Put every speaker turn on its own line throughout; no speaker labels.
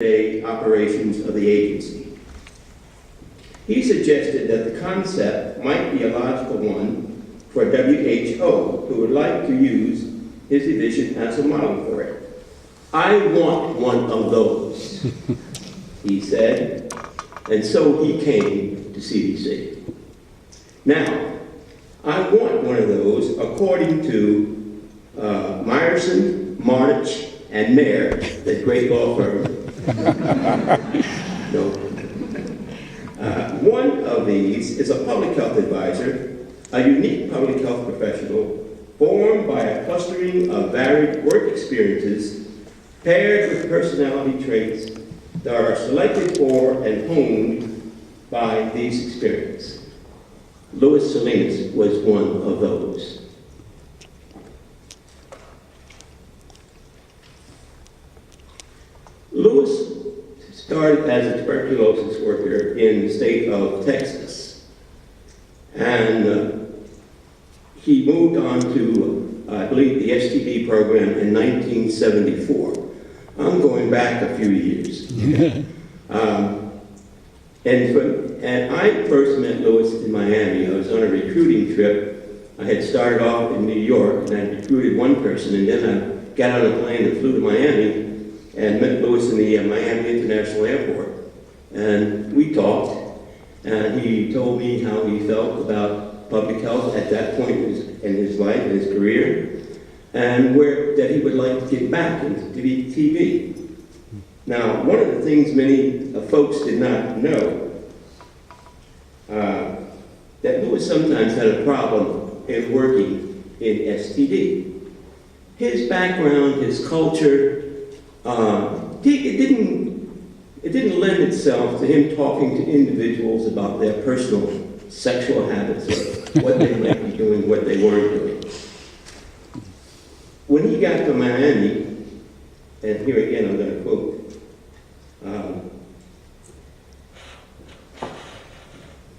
day operations of the agency. He suggested that the concept might be a logical one for WHO, who would like to use his division as a model for it. "I want one of those," he said, and so he came to CDC. Now, I want one of those according to Meyerson, Martich, and Mayer, that great law firm. No. One of these is a public health advisor, a unique public health professional formed by a clustering of varied work experiences paired with personality traits that are selected for and honed by these experiences. Louis Salinas was one of those. Louis started as a tuberculosis worker in the state of Texas, and he moved on to, I believe, the STD program in 1974. I'm going back a few years. And I first met Louis in Miami. I was on a recruiting trip. I had started off in New York, and I recruited one person, and then I got on a plane and flew to Miami and met Louis in the Miami International Airport. And we talked, and he told me how he felt about public health at that point in his life, in his career, and that he would like to get back into TV. Now, one of the things many folks did not know, that Louis sometimes had a problem in working in STD. His background, his culture, it didn't lend itself to him talking to individuals about their personal sexual habits or what they might be doing, what they weren't doing. When he got to Miami, and here again I'm going to quote,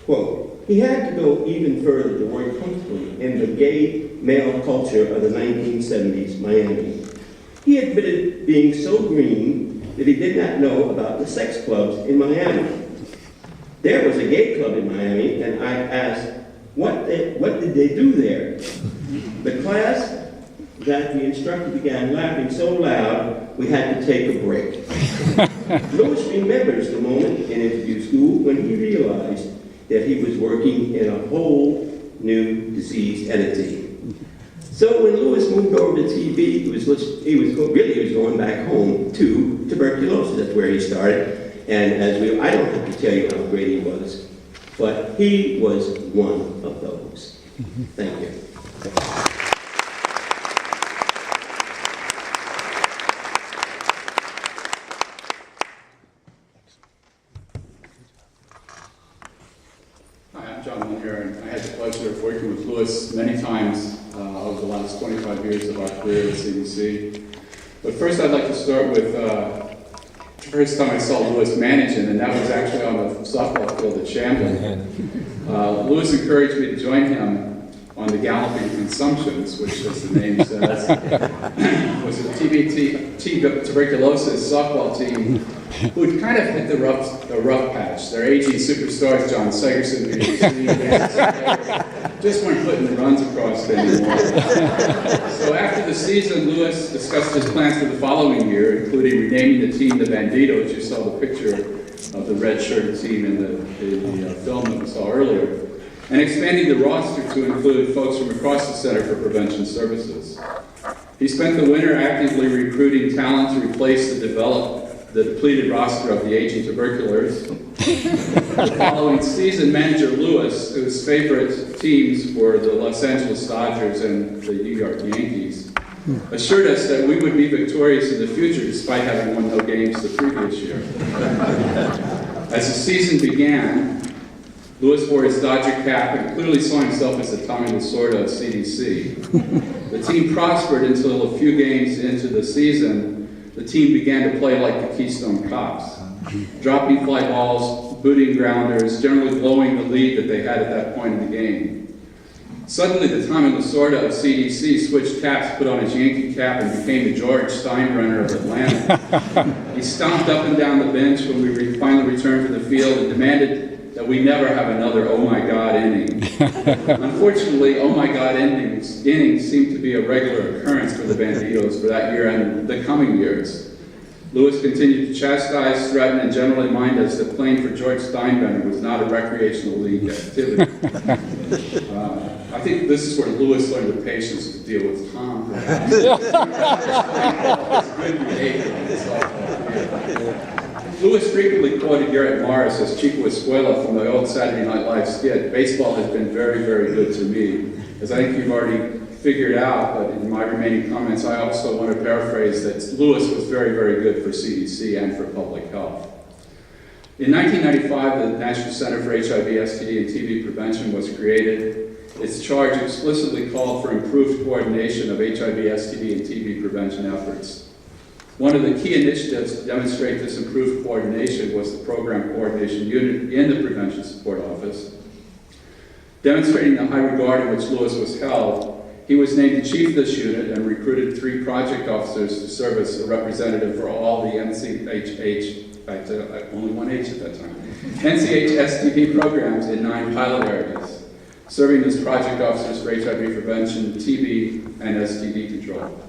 quote, "He had to go even further to work comfortably in the gay male culture of the 1970s Miami. He admitted being so green that he did not know about the sex clubs in Miami. There was a gay club in Miami, and I asked, what did they do there? The class that the instructor began laughing so loud, we had to take a break." Louis remembers the moment in interview school when he realized that he was working in a whole new disease entity. So when Louis moved over to TB, he was going back home to tuberculosis. That's where he started. And I don't have to tell you how great he was, but he was one of those. Thank you.
And I had the pleasure of working with Louis many times over the last 25 years of our career at CDC. But first I'd like to start with the first time I saw Louis managing, and that was actually on the softball field at Shamblin. Louis encouraged me to join him on the Galloping Consumptions, which, as the name says, was a tuberculosis softball team who'd kind of hit the rough patch. Their aging superstars, John Segerson, just weren't putting the runs across anymore. So after the season, Louis discussed his plans for the following year, including renaming the team the Banditos. You saw the picture of the red-shirted team in the film that we saw earlier, and expanding the roster to include folks from across the Center for Prevention Services. He spent the winter actively recruiting talent to replace the depleted roster of the aging tuberculars. The following season, manager Louis, whose favorite teams were the Los Angeles Dodgers and the New York Yankees, assured us that we would be victorious in the future despite having won no games the previous year. As the season began, Louis wore his Dodger cap and clearly saw himself as the tongue and the sword of CDC. The team prospered until a few games into the season, the team began to play like the Keystone Cops, dropping fly balls, booting grounders, generally blowing the lead that they had at that point in the game. Suddenly, the Tommy Lasorda of CDC switched caps, put on his Yankee cap, and became the George Steinbrenner of Atlanta. He stomped up and down the bench when we finally returned to the field and demanded that we never have another "Oh my God" inning. Unfortunately, "Oh my God" innings seem to be a regular occurrence for the Banditos for that year and the coming years. Lewis continued to chastise, threaten, and generally remind us that playing for George Steinbrenner was not a recreational league activity. I think this is where Lewis learned the patience to deal with Tom. Good behavior. Lewis frequently quoted Garrett Morris as Chico Escuela from the old Saturday Night Live skit. Baseball has been very, very good to me. As I think you've already figured out, but in my remaining comments, I also want to paraphrase that Lewis was very, very good for CDC and for public health. In 1995, the National Center for HIV, STD, and TB Prevention was created. Its charge explicitly called for improved coordination of HIV, STD, and TB prevention efforts. One of the key initiatives to demonstrate this improved coordination was the Program Coordination Unit in the Prevention Support Office. Demonstrating the high regard in which Lewis was held, he was named the chief of this unit and recruited 3 project officers to serve as a representative for all the only one H at that time, NCH STD programs in 9 pilot areas, serving as project officers for HIV prevention, TB, and STD control.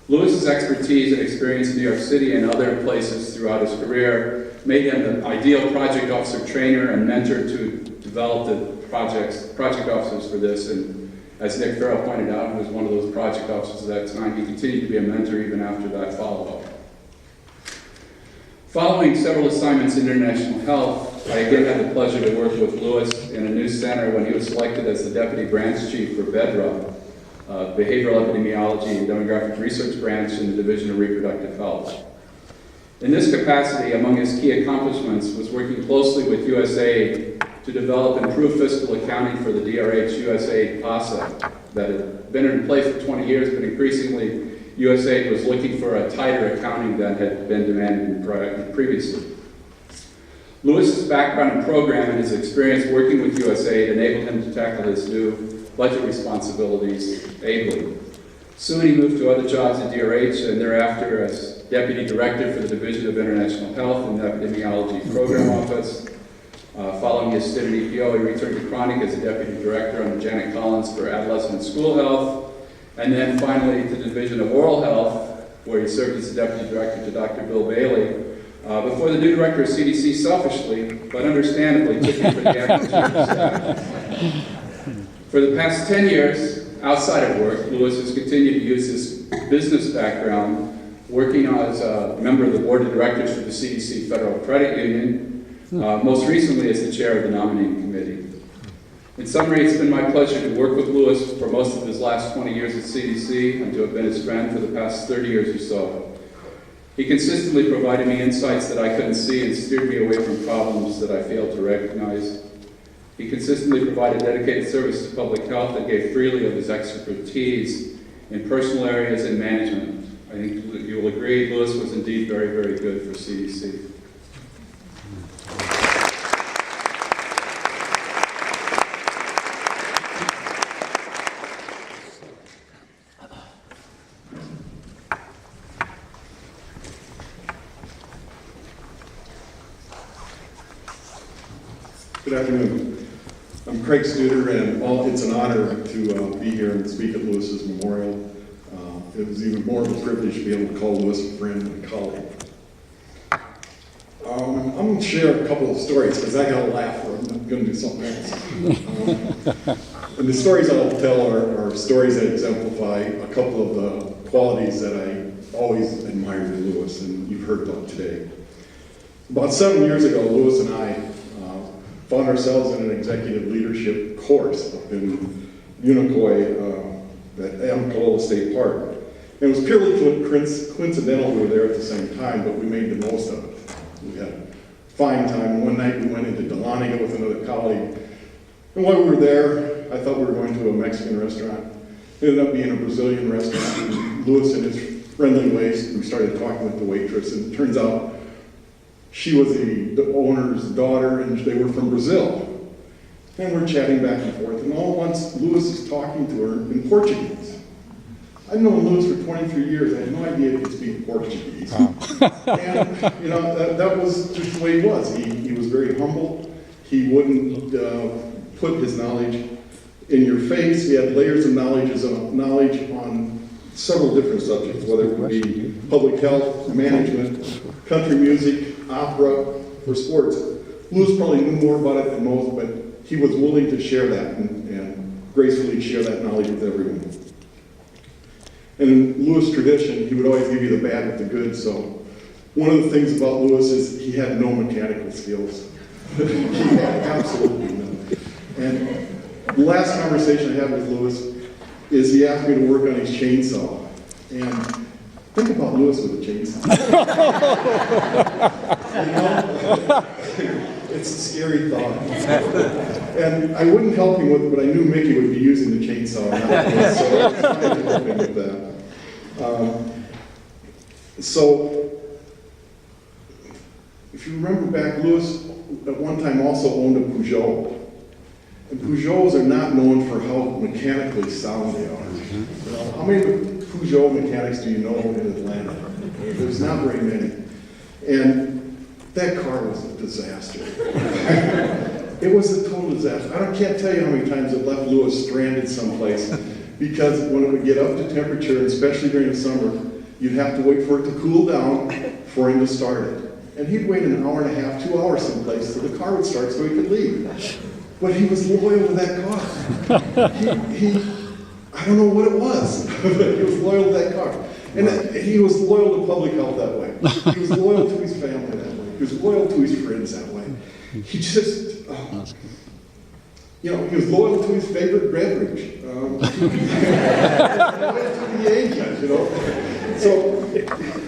Lewis's expertise and experience in New York City and other places throughout his career made him the ideal project officer trainer and mentor to develop the project officers for this. And as Nick Farrell pointed out, he was one of those project officers at that time. He continued to be a mentor even after that follow-up. Following several assignments in international health, I again had the pleasure to work with Lewis in a new center when he was selected as the Deputy Branch Chief for BEDRA, Behavioral Epidemiology and Demographic Research Branch in the Division of Reproductive Health. In this capacity, among his key accomplishments was working closely with USAID to develop improved fiscal accounting for the DRH USAID PASA that had been in place for 20 years, but increasingly USAID was looking for a tighter accounting than had been demanded previously. Lewis's background in program and his experience working with USAID enabled him to tackle his new budget responsibilities ably. Soon he moved to other jobs at DRH and thereafter as Deputy Director for the Division of International Health and Epidemiology Program Office. Following his stint at EPO, he returned to Chronic as a Deputy Director under Janet Collins for Adolescent and School Health, and then finally to the Division of Oral Health, where he served as the Deputy Director to Dr. Bill Bailey, before the new Director of CDC selfishly, but understandably, took him for the acting Chief staff. For the past 10 years, outside of work, Lewis has continued to use his business background, working as a member of the Board of Directors for the CDC Federal Credit Union, most recently as the chair of the nominating committee. In summary, it's been my pleasure to work with Lewis for most of his last 20 years at CDC and to have been his friend for the past 30 years or so. He consistently provided me insights that I couldn't see and steered me away from problems that I failed to recognize. He consistently provided dedicated service to public health and gave freely of his expertise in personal areas and management. I think you will agree, Lewis was indeed very, very good for CDC.
Good afternoon. I'm Craig Studer, and it's an honor to be here and speak at Lewis's memorial. It was even more of a privilege to be able to call Lewis a friend and a colleague. I'm going to share a couple of stories because I got to laugh, or I'm going to do something else. And the stories I'll tell are stories that exemplify a couple of the qualities that I always admired in Lewis, and you've heard about today. About 7 years ago, Lewis and I found ourselves in an executive leadership course up in Unicoi at Amcolola State Park. And it was purely coincidental we were there at the same time, but we made the most of it. We had a fine time. One night we went into Dahlonega with another colleague. And while we were there, I thought we were going to a Mexican restaurant. It ended up being a Brazilian restaurant. And Lewis, in his friendly ways, we started talking with the waitress, and it turns out she was the owner's daughter, and they were from Brazil. And we're chatting back and forth, and all at once, Louis is talking to her in Portuguese. I've known Louis for 23 years. I had no idea he could speak Portuguese. And, you know, that was just the way he was. He was very humble. He wouldn't put his knowledge in your face. He had layers of knowledge on several different subjects, whether it would be public health, management, country music, opera, or sports. Louis probably knew more about it than most, but he was willing to share that and gracefully share that knowledge with everyone. And in Louis' tradition, he would always give you the bad with the good. So one of the things about Louis is he had no mechanical skills. He had absolutely none. And the last conversation I had with Louis is he asked me to work on his chainsaw. And think about Louis with a chainsaw. You know? It's a scary thought. And I wouldn't help him with it, but I knew Mickey would be using the chainsaw. So I was trying to help him with that. So, if you remember back, Louis at one time also owned a Peugeot. And Peugeots are not known for how mechanically sound they are. You know, how many Peugeot mechanics do you know in Atlanta? There's not very many. And that car was a disaster. It was a total disaster. Can't tell you how many times it left Louis stranded someplace because when it would get up to temperature, and especially during the summer, you'd have to wait for it to cool down for him to start it. And he'd wait an hour and a half, 2 hours someplace till the car would start so he could leave. But he was loyal to that car. I don't know what it was, but he was loyal to that car. And he was loyal to public health that way. He was loyal to his family that way. He was loyal to his friends that way. He just, you know, he was loyal to his favorite beverage. Loyal to the Yankees, you know. So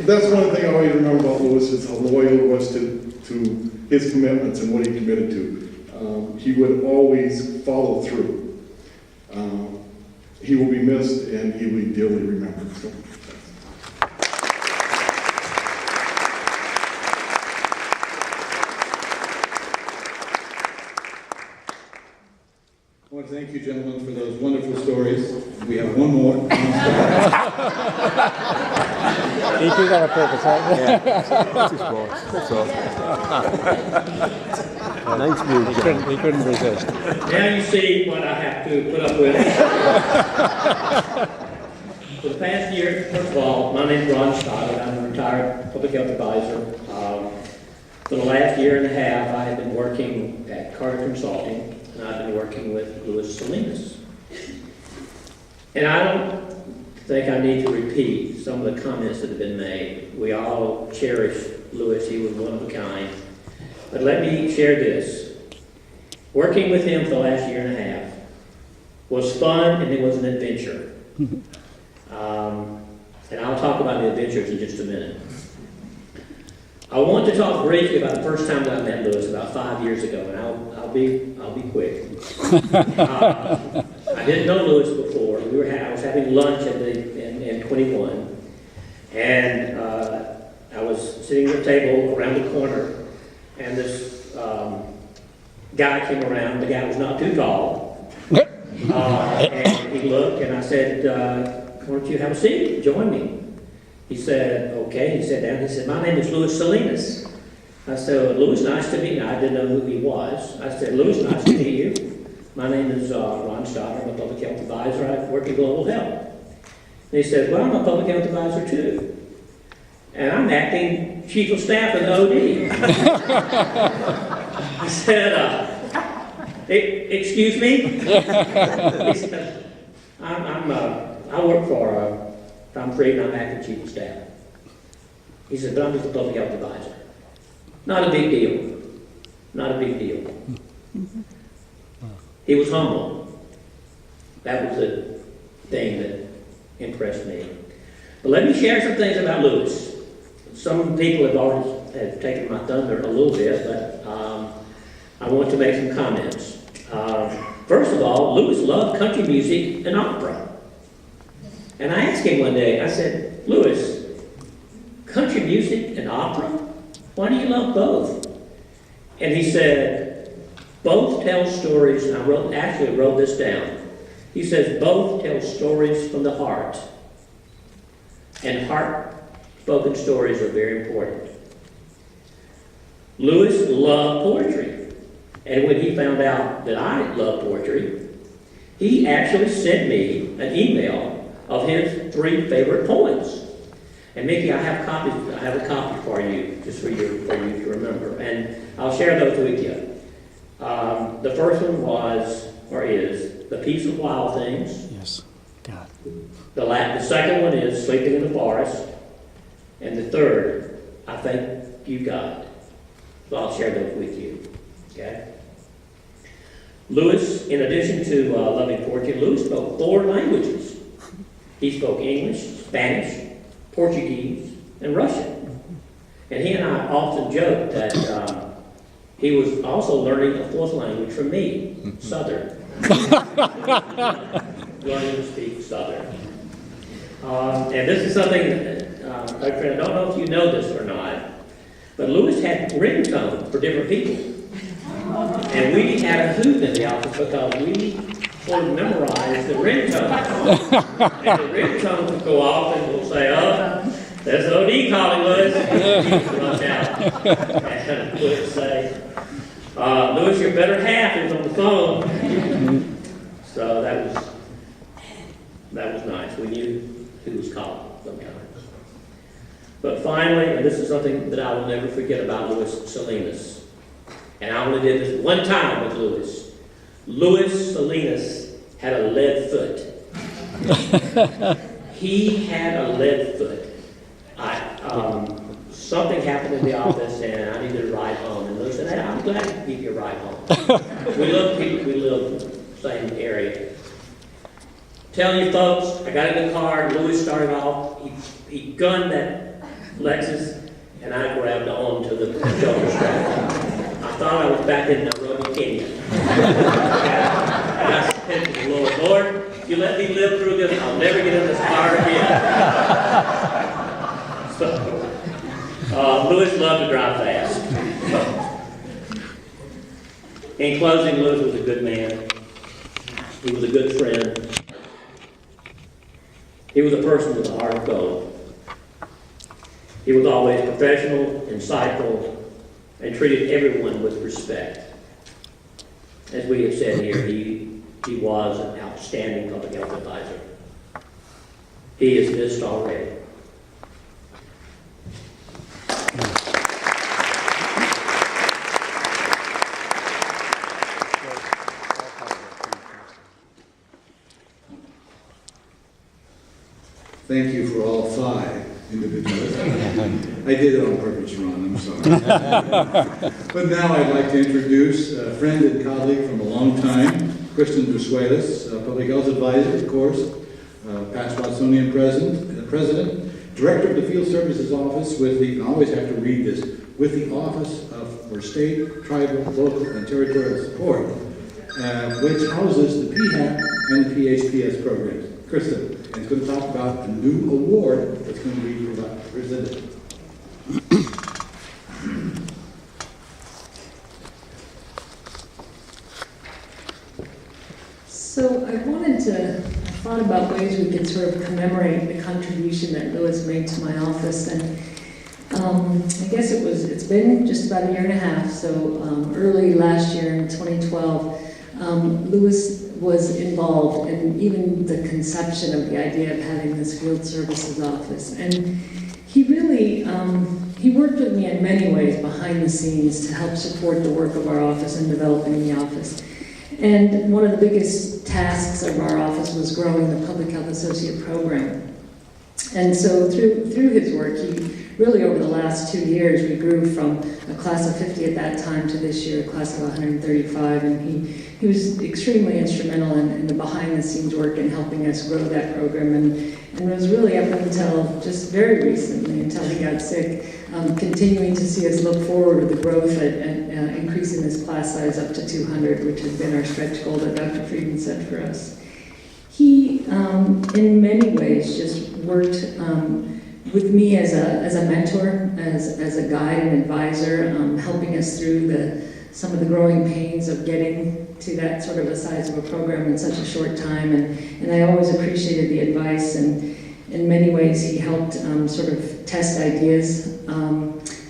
that's one thing I always remember about Louis is how loyal he was to his commitments and what he committed to. He would always follow through. He will be missed and he will be dearly remembered. So.
I want to thank you, gentlemen, for those wonderful stories. We have one more.
He did that on purpose, right?
Nice move,
He couldn't resist.
Now you see what I have to put up with. For the past year, first of all, my name is Ron Stoddard. I'm a retired public health advisor. For the last year and a half, I have been working at Carter Consulting, and I've been working with Louis Salinas. And I don't think I need to repeat some of the comments that have been made. We all cherish Louis. He was one of a kind. But let me share this. Working with him for the last year and a half was fun, and it was an adventure. And I'll talk about the adventures in just a minute. I want to talk briefly about the first time that I met Louis about 5 years ago, and I'll be quick. I didn't know Louis before. I was having lunch in 21, and I was sitting at the table around the corner, and this guy came around. The guy was not too tall, and he looked, and I said, "Why don't you have a seat? Join me." He said, "Okay." He sat down. He said, "My name is Louis Salinas." I said, "Louis, nice to meet you." I didn't know who he was. I said, "Louis, nice to meet you. My name is Ron Stoddard. I'm a public health advisor. I work in global health." And he said, "Well, I'm a public health advisor too. And I'm acting chief of staff of the OD." I said, "Excuse me?" He said, I work for Tom Fried, and I'm acting chief of staff. He said, "But I'm just a public health advisor." Not a big deal. Not a big deal. He was humble. That was the thing that impressed me. But let me share some things about Louis. Some people have taken my thunder a little bit, but I want to make some comments. First of all, Louis loved country music and opera. And I asked him one day, I said, "Louis, country music and opera? Why do you love both?" And he said, Both tell stories, and I actually wrote this down. He says, both tell stories from the heart. And heart-spoken stories are very important. Lewis loved poetry. And when he found out that I love poetry, he actually sent me an email of his 3 favorite poems. And Mickey, I have a copy for you, just for you to remember. And I'll share those with you. The first one was, or is, The Peace of Wild Things.
Yes, God.
The second one is Sleeping in the Forest. And the third, I Thank You, God. So I'll share those with you. Okay? Lewis, in addition to loving poetry, Lewis spoke 4 languages. He spoke English, Spanish, Portuguese, and Russian. And he and I often joke that he was also learning a 4th language from me, Southern. Learning to speak Southern. And this is something that, my friend, I don't know if you know this or not, but Lewis had ringtones for different people. And we had a hoot in the office because we sort of memorized the ringtone. And the ringtone would go off and we'll say, oh, there's an OD calling, Lewis. Rush out. And we would say, Lewis, your better half is on the phone. So that was nice. We knew who was calling sometimes. But finally, and this is something that I will never forget about Louis Salinas, and I only did this one time with Louis. Louis Salinas had a lead foot. He had a lead foot. Something happened in the office, and I needed a ride home. And Louis said, hey, I'm glad to give you a ride home. We live in the same area. Telling you folks, I got in the car, Louis started off, he gunned that Lexus, and I grabbed on to the shoulder strap. I thought I was back in Nairobi, Kenya. And I said to the Lord, if you let me live through this, I'll never get in this car again. So, Louis loved to drive fast. In closing, Louis was a good man. He was a good friend. He was a person with a heart of gold. He was always professional, insightful, and treated everyone with respect. As we have said here, he was an outstanding public health advisor. He is missed already.
Thank you for all 5 individuals. I did it on purpose, Ron, I'm sorry. But now I'd like to introduce a friend and colleague from a long time, Kristen Brusuelas, Public Health Advisor, of course, past Watsonian President, Director of the Field Services Office with the, I always have to read this, with the Office for State, Tribal, Local, and Territorial Support, which houses the PHAP and the PHPS programs. Kristen is going to talk about a new award that's going to be presented.
So I thought about ways we could sort of commemorate the contribution that Louis made to my office, and I guess it's been just about a year and a half, so early last year in 2012, Louis was involved in even the conception of the idea of having this field services office. And he really, he worked with me in many ways behind the scenes to help support the work of our office and developing the office. And one of the biggest tasks of our office was growing the Public Health Associate Program. And so through his work, he really over the last 2 years, we grew from a class of 50 at that time to this year, a class of 135, and he was extremely instrumental in the behind-the-scenes work in helping us grow that program, and was really up until just very recently, until he got sick, continuing to see us look forward with the growth and increasing this class size up to 200, which has been our stretch goal that Dr. Frieden set for us. He, in many ways, just worked with me as a mentor, as a guide and advisor, helping us through some of the growing pains of getting to that sort of a size of a program in such a short time. And I always appreciated the advice, and in many ways he helped sort of test ideas.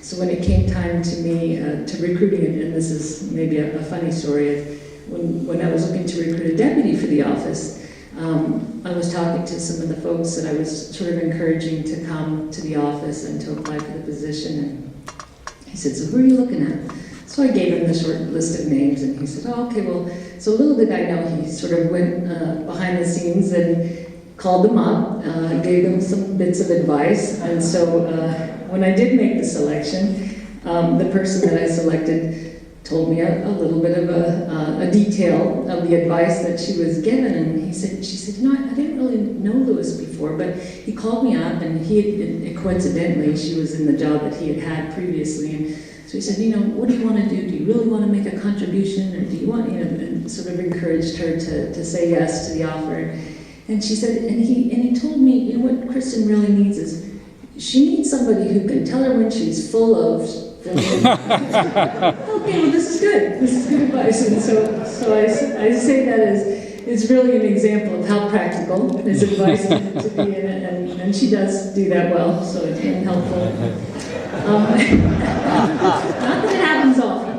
So when it came time to me to recruiting, and this is maybe a funny story, when I was looking to recruit a deputy for the office, I was talking to some of the folks that I was sort of encouraging to come to the office and to apply for the position, and he said, "So who are you looking at?" So I gave him the short list of names, and he said, "Oh, okay, well," so little did I know, he sort of went behind the scenes and called them up, gave them some bits of advice, and so when I did make the selection, the person that I selected told me a little bit of a detail of the advice that she was given, and she said, "You know, I didn't really know Louis before, but he called me up, and coincidentally, she was in the job that he had previously, and so he said, you know, what do you want to do? Do you really want to make a contribution, or do you want," and sort of encouraged her to say yes to the offer. And she said, and he told me, you know, what Kristen really needs is, she needs somebody who can tell her when she's full of. Okay, well, this is good. This is good advice. And so I say that as it's really an example of how practical his advice to be in it, and she does do that well, so it's been helpful. Not that it happens often.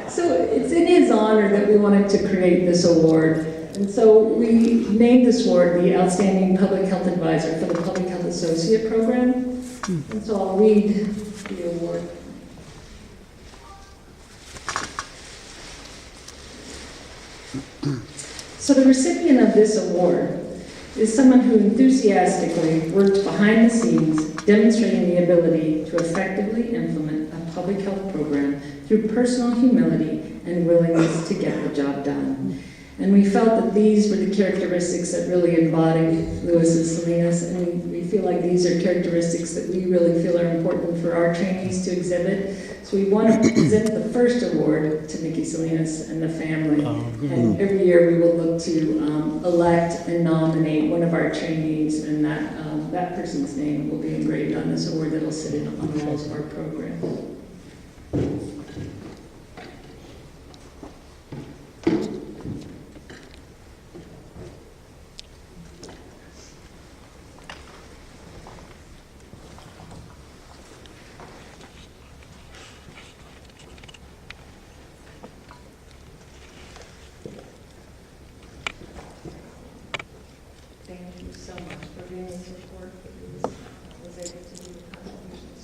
So it's in his honor that we wanted to create this award. And so we named this award the Outstanding Public Health Advisor for the Public Health Associate Program. And so I'll read the award. So the recipient of this award is someone who enthusiastically worked behind the scenes, demonstrating the ability to effectively implement a public health program through personal humility and willingness to get the job done. And we felt that these were the characteristics that really embodied Louis and Salinas, and we feel like these are characteristics that we really feel are important for our trainees to exhibit. So we want to present the first award to Mickey Salinas and the family. And every year we will look to elect and nominate one of our trainees, and that person's name will be engraved on this award that will sit on the walls of our program. Thank you so much for being in support. I was able to do the contributions.